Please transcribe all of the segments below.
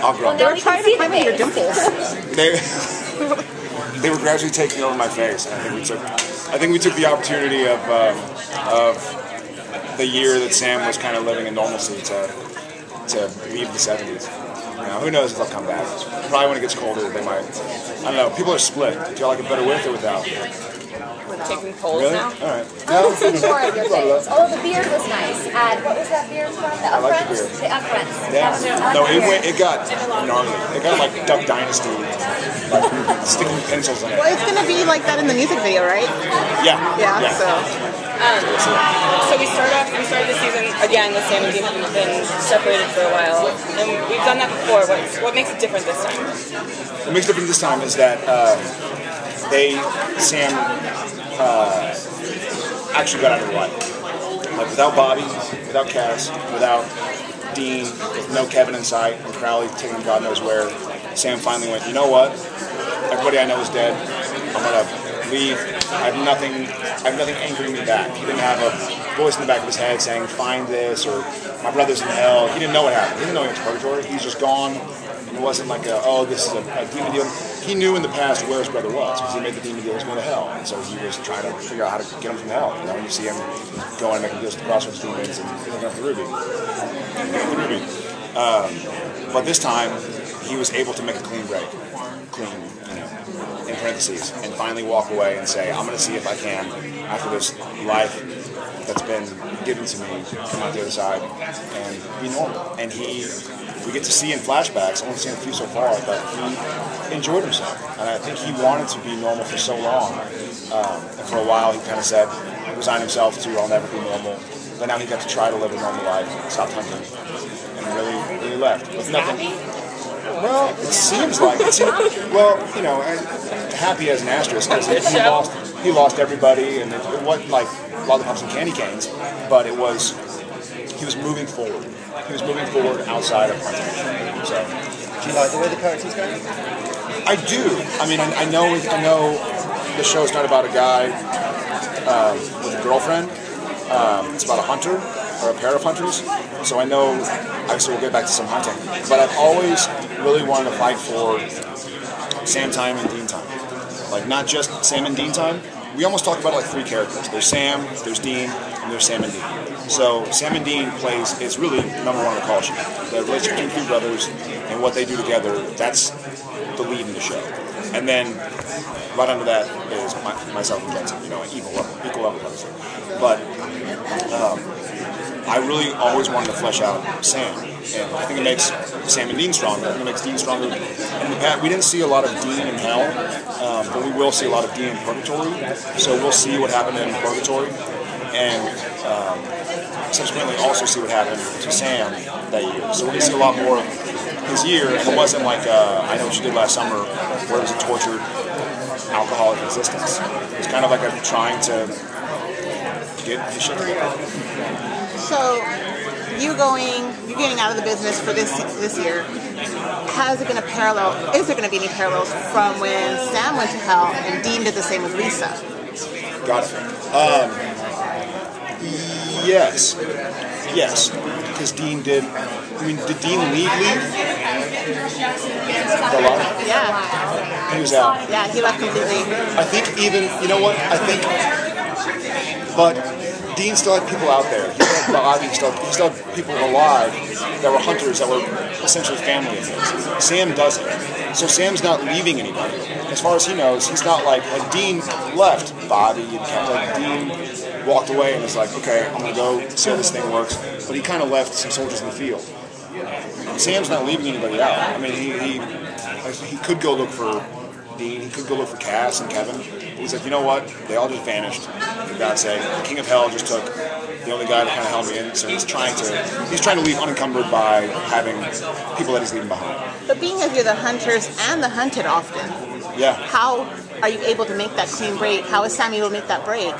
I'll grow. They were trying to find your dimples. They were gradually taking over my face, and I think we took the opportunity of the year that Sam was kind of living in normalcy to leave the 70s. You know, who knows if they'll come back. Probably when it gets colder, they might. I don't know. People are split. Do you like it better with or without? Taking polls Really? now? All right. I wasn't sure of your face. Oh, the beard was nice. And what was that beard from? The I like the Upfronts? beard. The Upfronts. Yeah. No, it got gnarly. It got like Duck Dynasty, like sticking pencils in it. Well, it's going to be like that in the music video, right? Yeah. Yeah. So. So we started the season again with Sam and Dean have been separated for a while, and we've done that before. What makes it different this time? What makes it different this time is that Sam actually got out of the life. Like without Bobby, without Cass, without Dean, with no Kevin in sight, and Crowley taking God knows where, Sam finally went, you know what? Everybody I know is dead. I'm gonna leave. I have nothing anchoring me back. He didn't have a voice in the back of his head saying, find this, or my brother's in hell. He didn't know what happened. He didn't know he was purgatory. He's just gone. It wasn't like this is a demon deal. He knew in the past where his brother was because he made the demon deals going to hell, and so he was trying to figure out how to get him from hell. You know, you see him going and making deals with the crossroads demons and picking up the ruby. But this time, he was able to make a clean break, in parentheses, and finally walk away and say, I'm going to see if I can, after this life that's been given to me, come out the other side and be normal. And we get to see in flashbacks, I've only seen a few so far, but he enjoyed himself. And I think he wanted to be normal for so long. And for a while he kind of said, resigned himself to, I'll never be normal. But now he got to try to live a normal life, stopped hunting, and really left. With nothing. Well, it seems like happy as an asterisk because he lost everybody, and it wasn't like lollipops and candy canes, but he was moving forward. He was moving forward outside of hunting. So, do you like the way the character's going? I do. I mean, I know the show's not about a guy with a girlfriend. It's about a hunter or a pair of hunters. So I know, obviously we'll get back to some hunting, but I've always really wanted to fight for Sam time and Dean time. Like not just Sam and Dean time. We almost talk about like three characters. There's Sam, there's Dean, and there's Sam and Dean. So Sam and Dean it's really number one on the call sheet. The relationship between three brothers and what they do together, that's the lead in the show. And then right under that is myself and Jensen, equal level obviously. But I really always wanted to flesh out Sam. And I think it makes Sam and Dean stronger. I think it makes Dean stronger. In the past, we didn't see a lot of Dean in hell, but we will see a lot of Dean in purgatory. So we'll see what happened in purgatory, and subsequently also see what happened to Sam that year. So we're going to see a lot more of his year, and it wasn't like I Know What You Did Last Summer, where it was a tortured alcoholic existence. It was kind of like trying to get his shit together. So, you're getting out of the business for this year. Is there going to be any parallels from when Sam went to hell and Dean did the same with Lisa? Got it. Yes. Because Dean did. Did Dean leave? Yeah. He was out. Yeah, he left completely. I think but Dean still had people out there. He still had Bobby, he still had people alive that were hunters that were essentially family of his. Sam doesn't. So Sam's not leaving anybody. As far as he knows, he's not like Dean left Bobby and kept Dean walked away and was like, okay, I'm going to go see how this thing works. But he kind of left some soldiers in the field. Sam's not leaving anybody out. I mean, he could go look for Dean, he could go look for Cass and Kevin. He's like, you know what? They all just vanished. For God's sake, the King of Hell just took the only guy that kind of held me in. So he's trying to leave unencumbered by having people that he's leaving behind. But being as you're the hunters and the hunted often, yeah. How are you able to make that clean break? How is Sam able to make that break?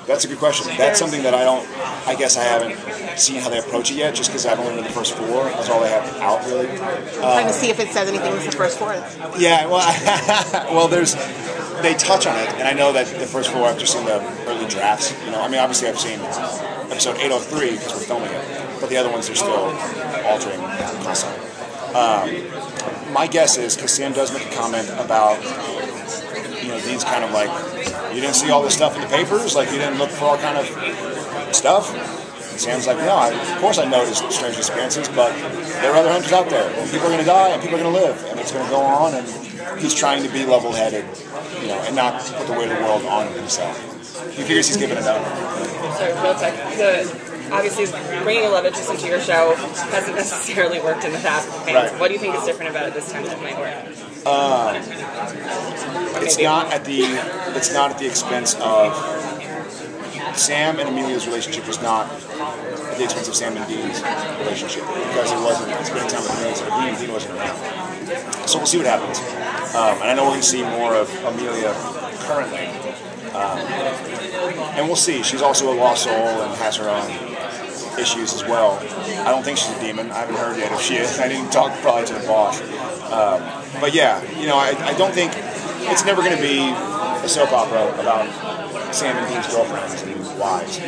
That's a good question. That's something that I guess I haven't seen how they approach it yet, just because I've only read the first four. That's all they have out, really. I'm trying to see if it says anything in the first four. Yeah, well, they touch on it, and I know that the first four, I've just seen the early drafts. Obviously I've seen episode 803 because we're filming it, but the other ones are still altering constantly. My guess is, because Sam does make a comment about, Dean's kind of like, you didn't see all this stuff in the papers? Like, you didn't look for all kind of stuff? And Sam's like, no, of course I noticed strange disappearances, but there are other hunters out there. And people are going to die, and people are going to live, and it's going to go on, and he's trying to be level-headed, and not put the weight of the world on himself. He figures he's giving it up. Sorry, real quick. Obviously, bringing a love interest into your show hasn't necessarily worked in the past with fans. Right. What do you think is different about it this time that might work? It's not at the expense of Sam and Amelia's relationship. Was not at the expense of Sam and Dean's relationship, because it wasn't spending time with Amelia, so Dean wasn't around. So we'll see what happens. And I know we're going to see more of Amelia currently. And we'll see. She's also a lost soul and has her own issues as well. I don't think she's a demon. I haven't heard yet if she is. I didn't talk probably to the boss. But yeah, I don't think it's never going to be a soap opera about Sam and Dean's girlfriends and wives.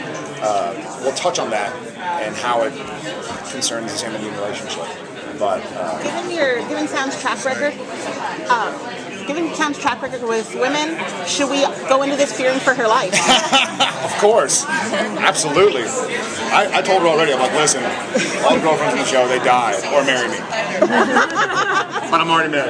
We'll touch on that and how it concerns the Sam and Dean relationship. But given Sam's track record. Given Sam's track record with women, should we go into this fearing for her life? Of course. Absolutely. I told her already, I'm like, listen, all the girlfriends in the show, they died or marry me. But I'm already married.